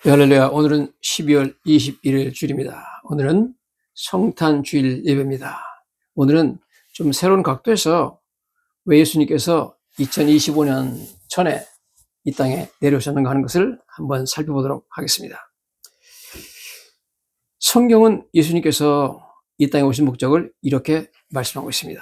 네, 할렐루야. 오늘은 12월 21일 주일입니다. 오늘은 성탄주일 예배입니다. 오늘은 좀 새로운 각도에서 왜 예수님께서 2025년 전에 이 땅에 내려오셨는가 하는 것을 한번 살펴보도록 하겠습니다. 성경은 예수님께서 이 땅에 오신 목적을 이렇게 말씀하고 있습니다.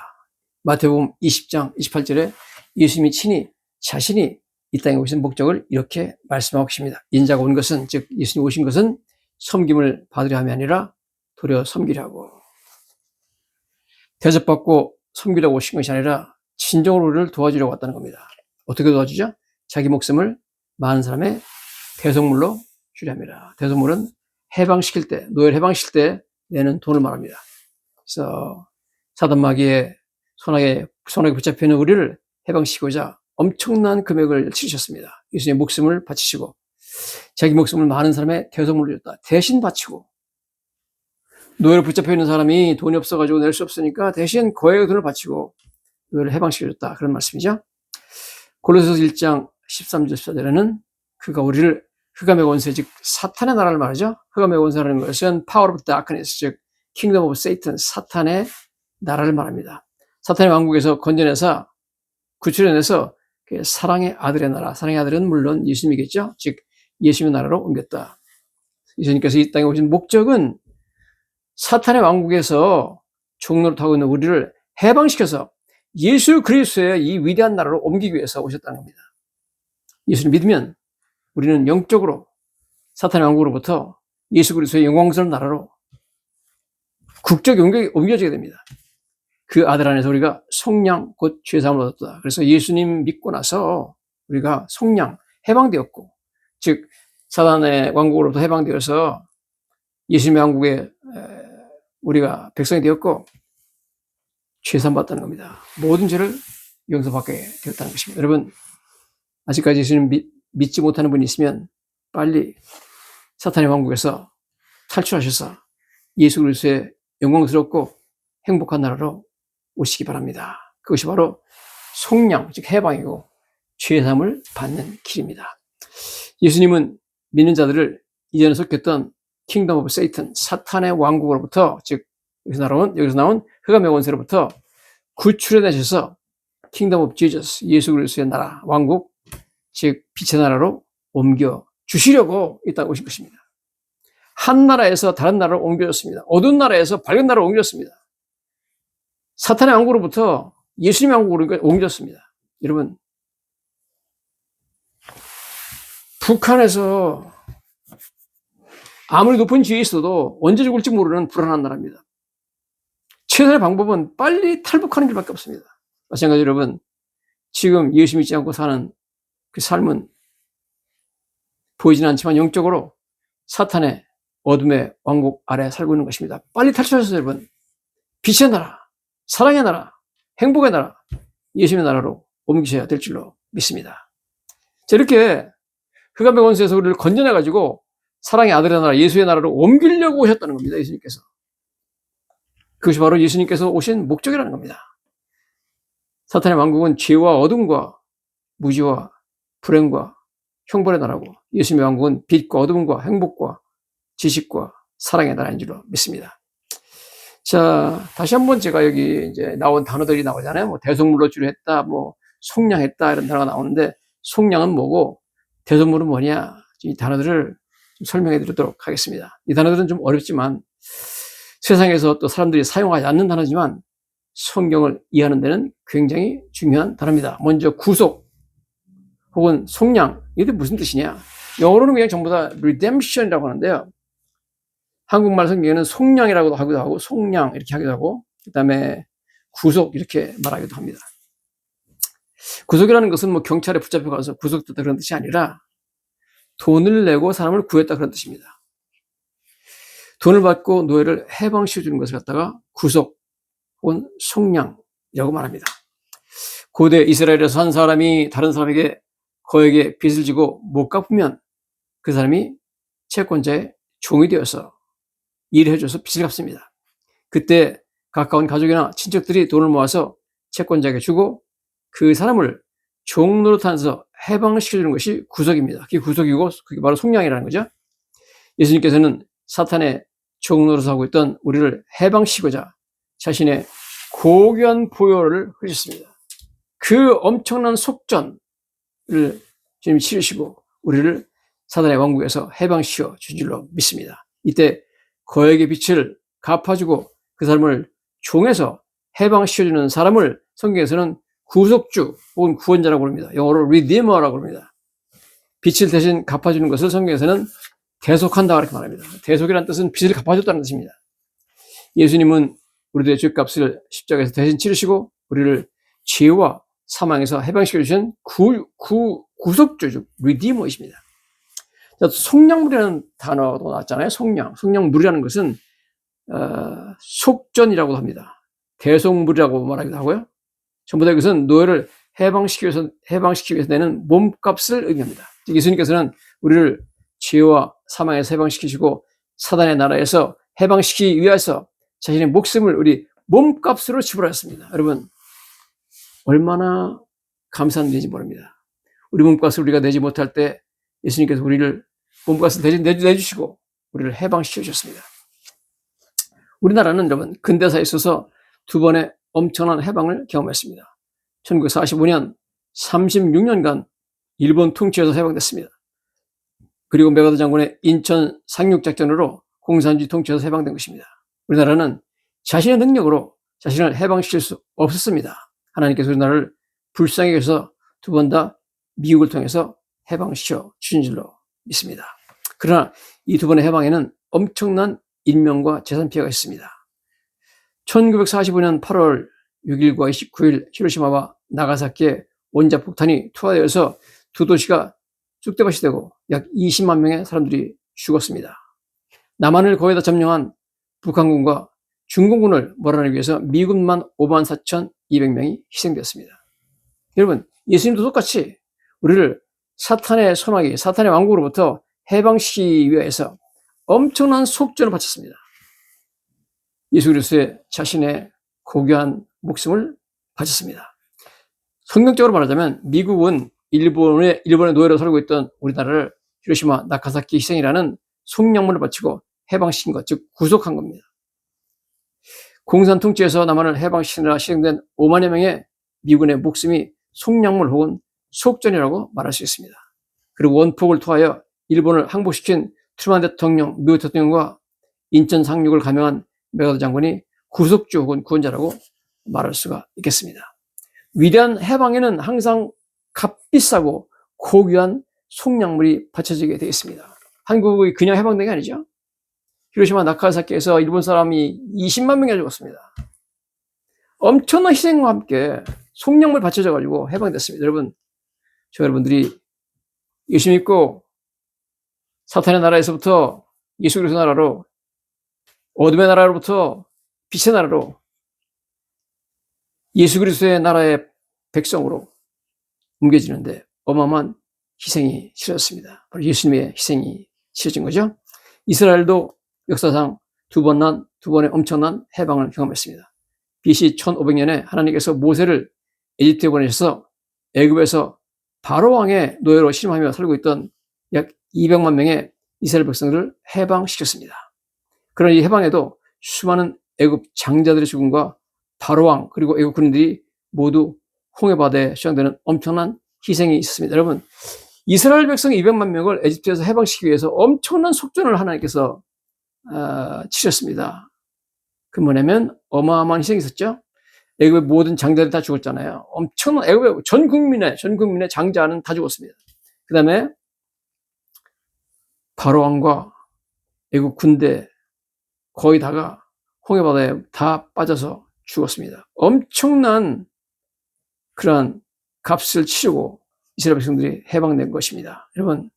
마태복음 20장 28절에 예수님이 친히 자신이 이 땅에 오신 목적을 이렇게 말씀하고 계십니다. 인자가 온 것은, 즉 예수님 오신 것은 섬김을 받으려 함이 아니라 도리어 섬기려고, 대접받고 섬기려고 오신 것이 아니라 진정으로 우리를 도와주려고 왔다는 겁니다. 어떻게 도와주죠? 자기 목숨을 많은 사람의 대속물로 주려 합니다. 대속물은 해방시킬 때, 노예를 해방시킬 때 내는 돈을 말합니다. 그래서 사단 마귀의 손아귀에 붙잡혀 있는 우리를 해방시키고자 엄청난 금액을 치르셨습니다. 예수님의 목숨을 바치시고, 자기 목숨을 많은 사람의 대속물로 줬다. 대신 바치고, 노예로 붙잡혀 있는 사람이 돈이 없어가지고 낼 수 없으니까 대신 거액의 돈을 바치고 노예를 해방시켜줬다. 그런 말씀이죠. 골로새서 1장 13절 14절에는 그가 우리를 흑암의 권세, 즉 사탄의 나라를 말하죠. 흑암의 권세라는 것은 power of darkness, 즉 kingdom of Satan, 사탄의 나라를 말합니다. 사탄의 왕국에서 건져내서 구출해내서 사랑의 아들의 나라, 사랑의 아들은 물론 예수님이겠죠. 즉 예수님의 나라로 옮겼다. 예수님께서 이 땅에 오신 목적은 사탄의 왕국에서 종노릇하고 있는 우리를 해방시켜서 예수 그리스도의 이 위대한 나라로 옮기기 위해서 오셨다는 겁니다. 예수를 믿으면 우리는 영적으로 사탄의 왕국으로부터 예수 그리스도의 영광스러운 나라로 국적 영역에 옮겨지게 됩니다. 그 아들 안에서 우리가 속량 곧 죄사함을 얻었다. 그래서 예수님 믿고 나서 우리가 속량, 해방되었고, 즉 사단의 왕국으로부터 해방되어서 예수님의 왕국에 우리가 백성이 되었고 죄사함 받다는 겁니다. 모든 죄를 용서받게 되었다는 것입니다. 여러분, 아직까지 예수님 믿지 못하는 분이 있으면 빨리 사탄의 왕국에서 탈출하셔서 예수 그리스도의 영광스럽고 행복한 나라로 오시기 바랍니다. 그것이 바로 속량, 즉 해방이고 죄사함을 받는 길입니다. 예수님은 믿는 자들을 이전에 속했던 킹덤 오브 세이튼, 사탄의 왕국으로부터, 즉 여기서 나온 흑암의 권세로부터 구출해내셔서 킹덤 오브 지저스, 예수 그리스도의 나라, 왕국, 즉 빛의 나라로 옮겨 주시려고 이 땅에 오신 것입니다. 한 나라에서 다른 나라로 옮겨졌습니다. 어두운 나라에서 밝은 나라로 옮겨졌습니다. 사탄의 왕국으로부터 예수님의 왕국으로 옮겨졌습니다. 여러분, 북한에서 아무리 높은 지위에 있어도 언제 죽을지 모르는 불안한 나라입니다. 최선의 방법은 빨리 탈북하는 길밖에 없습니다. 마찬가지로 여러분, 지금 예수 믿지 않고 사는 그 삶은 보이지는 않지만 영적으로 사탄의 어둠의 왕국 아래 살고 있는 것입니다. 빨리 탈출하셔서 여러분, 빛의 나라, 사랑의 나라, 행복의 나라, 예수님의 나라로 옮기셔야 될 줄로 믿습니다. 자, 이렇게 흑암의 권세에서 우리를 건져내가지고 사랑의 아들의 나라, 예수의 나라로 옮기려고 오셨다는 겁니다. 예수님께서. 그것이 바로 예수님께서 오신 목적이라는 겁니다. 사탄의 왕국은 죄와 어둠과 무지와 불행과 형벌의 나라고, 예수님의 왕국은 빛과 어둠과 행복과 지식과 사랑의 나라인 줄로 믿습니다. 자, 다시 한번 제가 여기 이제 나온 단어들이 나오잖아요. 뭐 대속물로 주례했다, 뭐 속량했다, 이런 단어가 나오는데, 속량은 뭐고 대속물은 뭐냐, 이 단어들을 좀 설명해 드리도록 하겠습니다. 이 단어들은 좀 어렵지만 세상에서 또 사람들이 사용하지 않는 단어지만 성경을 이해하는 데는 굉장히 중요한 단어입니다. 먼저 구속 혹은 속량, 이게 무슨 뜻이냐? 영어로는 그냥 전부 다 redemption이라고 하는데요. 한국말 성경에는 속량이라고도 하기도 하고, 속량 이렇게 하기도 하고, 그 다음에 구속 이렇게 말하기도 합니다. 구속이라는 것은 뭐 경찰에 붙잡혀가서 구속됐다 그런 뜻이 아니라 돈을 내고 사람을 구했다 그런 뜻입니다. 돈을 받고 노예를 해방시켜주는 것을 갖다가 구속 혹은 속량이라고 말합니다. 고대 이스라엘에서 한 사람이 다른 사람에게 거액의 빚을 지고 못 갚으면 그 사람이 채권자의 종이 되어서 일해줘서 빚을 갚습니다. 그때 가까운 가족이나 친척들이 돈을 모아서 채권자에게 주고 그 사람을 종노릇하면서 해방시켜주는 것이 구속입니다. 그게 구속이고 그게 바로 속량이라는 거죠. 예수님께서는 사탄의 종노릇하고 있던 우리를 해방시키고자 자신의 고귀한 보혈을 흘리셨습니다. 그 엄청난 속전을 주님이 치르시고 우리를 사단의 왕국에서 해방시켜 준 줄로 믿습니다. 이때 거액의 빛을 갚아주고 그 사람을 종에서 해방시켜주는 사람을 성경에서는 구속주 혹은 구원자라고 부릅니다. 영어로 redeemer라고 부릅니다. 빛을 대신 갚아주는 것을 성경에서는 대속한다 이렇게 말합니다. 대속이라는 뜻은 빚을 갚아줬다는 뜻입니다. 예수님은 우리들의 죄값을 십자가에서 대신 치르시고 우리를 죄와 사망에서 해방시켜 주신 구속주죠. 리디머이십니다. 속량물이라는 단어도 나왔잖아요. 속량물이라는 것은 속전이라고 합니다. 대속물이라고 말하기도 하고요. 전부 다 이것은 노예를 해방시키기 위해서 내는 몸값을 의미합니다. 예수님께서는 우리를 죄와 사망에서 해방시키시고 사단의 나라에서 해방시키기 위해서 자신의 목숨을 우리 몸값으로 지불하셨습니다. 여러분 얼마나 감사한 일인지 모릅니다. 우리 몸값을 우리가 내지 못할 때 예수님께서 우리를 몸값을 내주시고 우리를 해방시켜 주셨습니다. 우리나라는 여러분 근대사에 있어서 두 번의 엄청난 해방을 경험했습니다. 1945년 36년간 일본 통치에서 해방됐습니다. 그리고 메가더 장군의 인천 상륙작전으로 공산주의 통치에서 해방된 것입니다. 우리나라는 자신의 능력으로 자신을 해방시킬 수 없었습니다. 하나님께서 우리나라를 불쌍히 여기서 두 번 다 미국을 통해서 해방시켜 주신 줄로 믿습니다. 그러나 이 두 번의 해방에는 엄청난 인명과 재산 피해가 있습니다. 1945년 8월 6일과 29일 히로시마와 나가사키에 원자폭탄이 투하되어서 두 도시가 쑥대밭이 되고 약 20만 명의 사람들이 죽었습니다. 남한을 거의 다 점령한 북한군과 중공군을 몰아내기 위해서 미군만 54,200명이 희생되었습니다. 여러분 예수님도 똑같이 우리를 사탄의 손아귀, 사탄의 왕국으로부터 해방시키기 위해서 엄청난 속전을 바쳤습니다. 예수 그리스도의 자신의 고귀한 목숨을 바쳤습니다. 성경적으로 말하자면 미국은 일본의 노예로 살고 있던 우리나라를 히로시마, 나가사키 희생이라는 속량물을 바치고 해방시킨 것, 즉 구속한 겁니다. 공산 통치에서 남한을 해방시키느라 희생된 5만여 명의 미군의 목숨이 속량물 혹은 속전이라고 말할 수 있습니다. 그리고 원폭을 투하여 일본을 항복시킨 트루만 대통령, 미국 대통령과 인천 상륙을 감행한 메가더 장군이 구속주 혹은 구원자라고 말할 수가 있겠습니다. 위대한 해방에는 항상 값비싸고 고귀한 속량물이 바쳐지게 되어 있습니다. 한국이 그냥 해방된 게 아니죠. 히로시마 나가사키에서 일본 사람이 20만 명이 죽었습니다. 엄청난 희생과 함께 속량물 바쳐져 가지고 해방됐습니다. 여러분, 저 여러분들이 예수 믿고 사탄의 나라에서부터 예수 그리스도 나라로, 어둠의 나라로부터 빛의 나라로, 예수 그리스도의 나라의 백성으로 옮겨지는데 어마어마한 희생이 치러졌습니다. 바로 예수님의 희생이 치러진 거죠. 이스라엘도 역사상 두 번의 엄청난 해방을 경험했습니다. BC 1500년에 하나님께서 모세를 에집트에 보내셔서 애굽에서 바로왕의 노예로 신음하며 살고 있던 약 200만 명의 이스라엘 백성들을 해방시켰습니다. 그러나 이 해방에도 수많은 애굽 장자들의 죽음과 바로왕 그리고 애굽 군인들이 모두 홍해바다에 수장되는 엄청난 희생이 있었습니다. 여러분, 이스라엘 백성 200만 명을 에집트에서 해방시키기 위해서 엄청난 속전을 하나님께서 치셨습니다. 그 뭐냐면 어마어마한 희생이 있었죠. 애굽의 모든 장자들이 다 죽었잖아요. 엄청난 애굽의 전 국민의 장자는 다 죽었습니다. 그 다음에 바로왕과 애굽 군대 거의 다가 홍해바다에 다 빠져서 죽었습니다. 엄청난 그러한 값을 치르고 이스라엘 백성들이 해방된 것입니다. 여러분,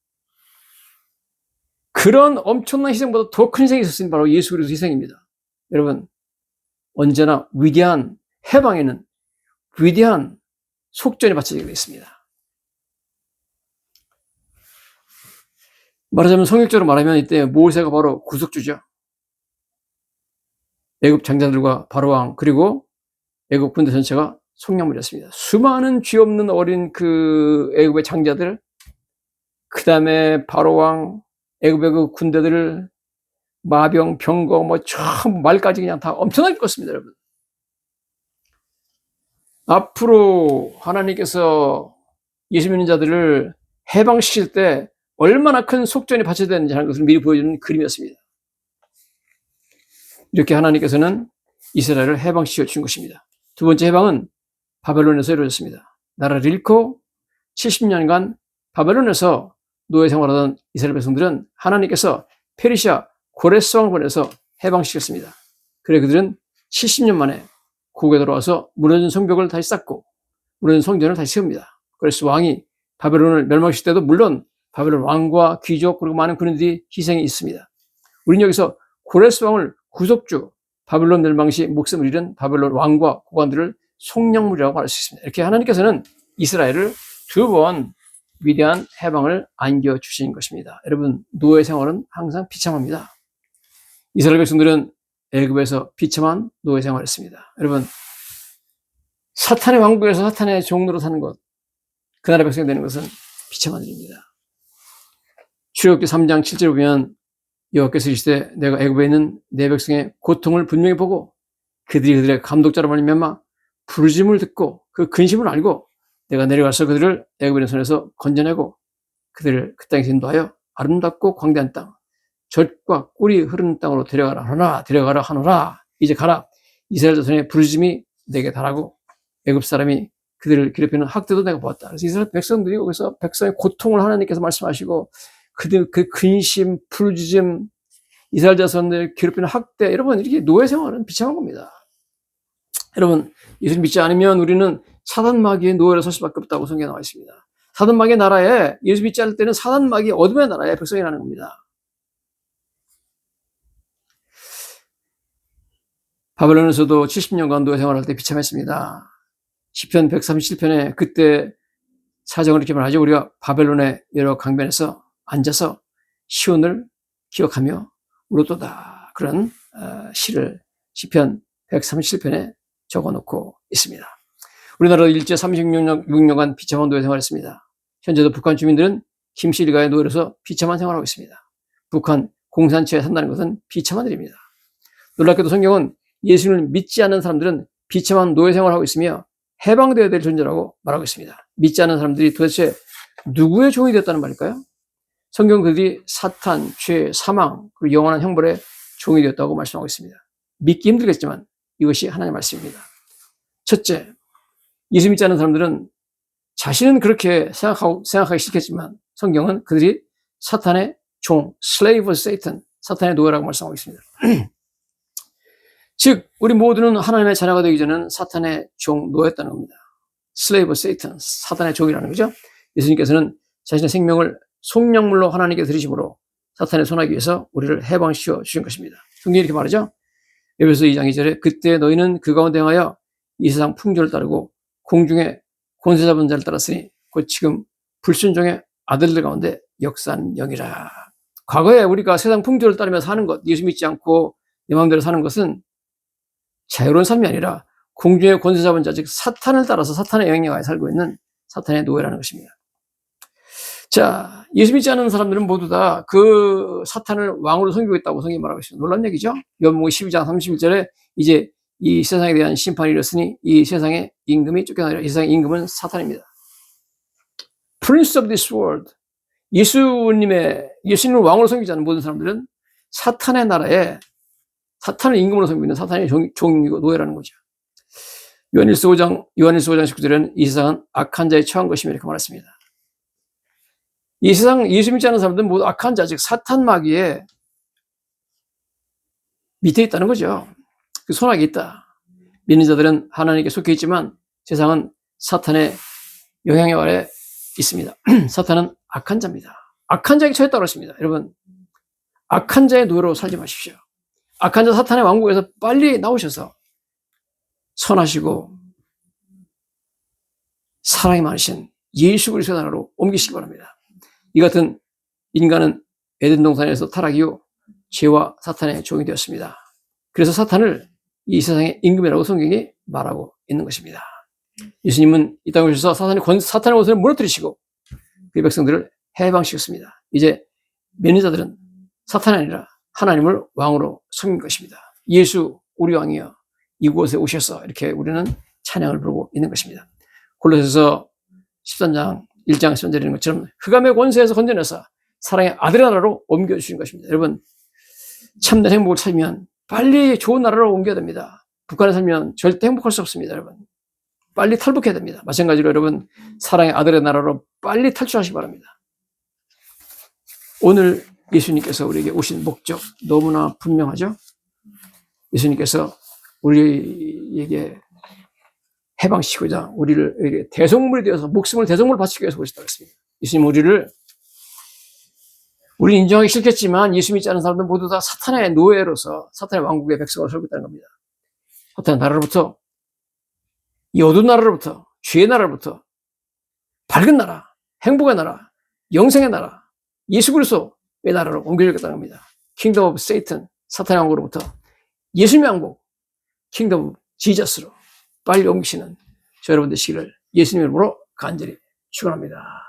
그런 엄청난 희생보다 더 큰 희생이 있었으니 바로 예수 그리스도 희생입니다. 여러분, 언제나 위대한 해방에는 위대한 속전이 바쳐지게 있습니다. 말하자면 성격적으로 말하면 이때 모세가 바로 구속주죠. 애굽 장자들과 바로왕 그리고 애굽 군대 전체가 속량물이었습니다. 수많은 죄 없는 어린 그 애굽의 장자들, 그 다음에 바로왕, 애굽의 그 군대들을 마병, 병거, 참 말까지 그냥 다 엄청나게 껐습니다, 여러분. 앞으로 하나님께서 예수 믿는 자들을 해방시킬 때 얼마나 큰 속전이 바쳐야 되는지 하는 것을 미리 보여주는 그림이었습니다. 이렇게 하나님께서는 이스라엘을 해방시켜 준 것입니다. 두 번째 해방은 바벨론에서 이루어졌습니다. 나라를 잃고 70년간 바벨론에서 노예 생활하던 이스라엘 백성들은 하나님께서 페르시아 고레스 왕을 보내서 해방시켰습니다. 그래 그들은 70년 만에 고국에 돌아와서 무너진 성벽을 다시 쌓고 무너진 성전을 다시 세웁니다. 고레스 왕이 바벨론을 멸망시킬 때도 물론 바벨론 왕과 귀족 그리고 많은 군인들이 희생이 있습니다. 우리는 여기서 고레스 왕을 구속주, 바벨론 멸망 시 목숨을 잃은 바벨론 왕과 고관들을 속량물이라고 말할 수 있습니다. 이렇게 하나님께서는 이스라엘을 두 번 위대한 해방을 안겨주신 것입니다. 여러분, 노예 생활은 항상 비참합니다. 이스라엘 백성들은 애굽에서 비참한 노예 생활을 했습니다. 여러분, 사탄의 왕국에서 사탄의 종로로 사는 것, 그 나라 백성이 되는 것은 비참한 일입니다. 출애굽기 3장 7절에 보면 여호와께서 이르시되 내가 애굽에 있는 내 백성의 고통을 분명히 보고 그들의 감독자로 말미암아 부르짖음을 듣고 그 근심을 알고 내가 내려가서 그들을 애굽인의 손에서 건져내고 그들을 그 땅에서 인도하여 아름답고 광대한 땅, 젖과 꿀이 흐르는 땅으로 데려가라 하노라. 이제 가라. 이스라엘 자손의 부르짖음이 내게 달하고 애굽 사람이 그들을 괴롭히는 학대도 내가 보았다. 그래서 이스라엘 백성들이 거기서 백성의 고통을 하나님께서 말씀하시고 그들 그 근심, 부르짖음, 이스라엘 자손들 괴롭히는 학대, 여러분 이렇게 노예 생활은 비참한 겁니다. 여러분, 예수를 믿지 않으면 우리는 사단 마귀의 노예로 설 수밖에 없다고 성경에 나와 있습니다. 사단 마귀의 나라에, 예수 믿지 않을 때는 사단 마귀의 어둠의 나라에 백성이라는 겁니다. 바벨론에서도 70년간 노예 생활할 때 비참했습니다. 시편 137편에 그때 사정을 이렇게 말하죠. 우리가 바벨론의 여러 강변에서 앉아서 시온을 기억하며 울었도다. 그런 시를 시편 137편에 적어놓고 있습니다. 우리나라도 일제 36년간 비참한 노예 생활했습니다. 현재도 북한 주민들은 김씨 일가의 노예로서 비참한 생활을 하고 있습니다. 북한 공산체에 산다는 것은 비참한 일입니다. 놀랍게도 성경은 예수를 믿지 않는 사람들은 비참한 노예 생활을 하고 있으며 해방되어야 될 존재라고 말하고 있습니다. 믿지 않는 사람들이 도대체 누구의 종이 되었다는 말일까요? 성경 그들이 사탄, 죄, 사망, 그리고 영원한 형벌의 종이 되었다고 말씀하고 있습니다. 믿기 힘들겠지만 이것이 하나님의 말씀입니다. 첫째, 예수 믿지 않는 사람들은 자신은 그렇게 생각하기 싫겠지만 성경은 그들이 사탄의 종, slave of Satan, 사탄의 노예라고 말씀하고 있습니다. 즉, 우리 모두는 하나님의 자녀가 되기 전에는 사탄의 종, 노예였다는 겁니다. slave of Satan, 사탄의 종이라는 거죠. 예수님께서는 자신의 생명을 속량물로 하나님께 드리심으로 사탄의 손아귀에서 우리를 해방시켜 주신 것입니다. 성경이 이렇게 말하죠. 에베소 2장 2절에 그때 너희는 그 가운데 행하여 이 세상 풍조를 따르고 공중에 권세 잡은 자를 따랐으니 곧 지금 불순종의 아들들 가운데 역사하는 영이라. 과거에 우리가 세상 풍조를 따르며 사는 것, 예수 믿지 않고 내 마음대로 사는 것은 자유로운 삶이 아니라 공중의 권세 잡은 자, 즉 사탄을 따라서 사탄의 영향하에 살고 있는 사탄의 노예라는 것입니다. 자, 예수 믿지 않는 사람들은 모두 다 그 사탄을 왕으로 섬기고 있다고 성경이 말하고 있습니다. 놀라운 얘기죠? 요한복음 12장 31절에 이제 이 세상에 대한 심판이 이르렀으니 이 세상의 임금이 쫓겨나리라. 이 세상의 임금은 사탄입니다. Prince of this world. 예수님을 왕으로 섬기지 않는 모든 사람들은 사탄의 나라에 사탄을 임금으로 섬기는 사탄의 종이고 노예라는 거죠. 요한일서 5장 19절에는 이 세상은 악한 자에 처한 것이며 이렇게 말했습니다. 이 세상 예수 믿지 않는 사람들은 모두 악한 자, 즉 사탄 마귀의 밑에 있다는 거죠. 그 손아귀에 있다. 믿는 자들은 하나님께 속해 있지만 세상은 사탄의 영향의 아래 있습니다. 사탄은 악한 자입니다. 악한 자에게 처했다고 했습니다. 여러분, 악한 자의 노예로 살지 마십시오. 악한 자 사탄의 왕국에서 빨리 나오셔서 선하시고 사랑이 많으신 예수 그리스도의 나라로 옮기시기 바랍니다. 이 같은 인간은 에덴 동산에서 타락 이후 죄와 사탄의 종이 되었습니다. 그래서 사탄을 이 세상의 임금이라고 성경이 말하고 있는 것입니다. 예수님은 이 땅에 오셔서 사탄의 권세를 무너뜨리시고 그 백성들을 해방시켰습니다. 이제 면회자들은 사탄이 아니라 하나님을 왕으로 섬긴 것입니다. 예수 우리 왕이여 이곳에 오셔서 이렇게 우리는 찬양을 부르고 있는 것입니다. 골로새서 13장 1장 10절 드리는 것처럼 흑암의 권세에서 건져내서 사랑의 아들의 나라로 옮겨주신 것입니다. 여러분 참된 행복을 찾으면 빨리 좋은 나라로 옮겨야 됩니다. 북한에 살면 절대 행복할 수 없습니다. 여러분 빨리 탈북해야 됩니다. 마찬가지로 여러분 사랑의 아들의 나라로 빨리 탈출하시기 바랍니다. 오늘 예수님께서 우리에게 오신 목적 너무나 분명하죠. 예수님께서 우리에게 해방시키고자 우리를 대속물이 되어서 목숨을 대속물 바치기 위해서 오셨다고 했습니다. 예수님 우리는 인정하기 싫겠지만 예수 믿지 않은 사람들 모두 다 사탄의 노예로서 사탄의 왕국의 백성으로 살고 있다는 겁니다. 사탄의 나라로부터 이 어두운 나라로부터 죄의 나라로부터 밝은 나라, 행복의 나라, 영생의 나라, 예수 그리스도의 나라로 옮겨주겠다는 겁니다. 킹덤 오브 세이튼, 사탄의 왕국으로부터 예수님의 왕국, 킹덤 오브 지저스로 빨리 옮기시는 저 여러분 되시기를 예수님의 이름으로 간절히 축원합니다.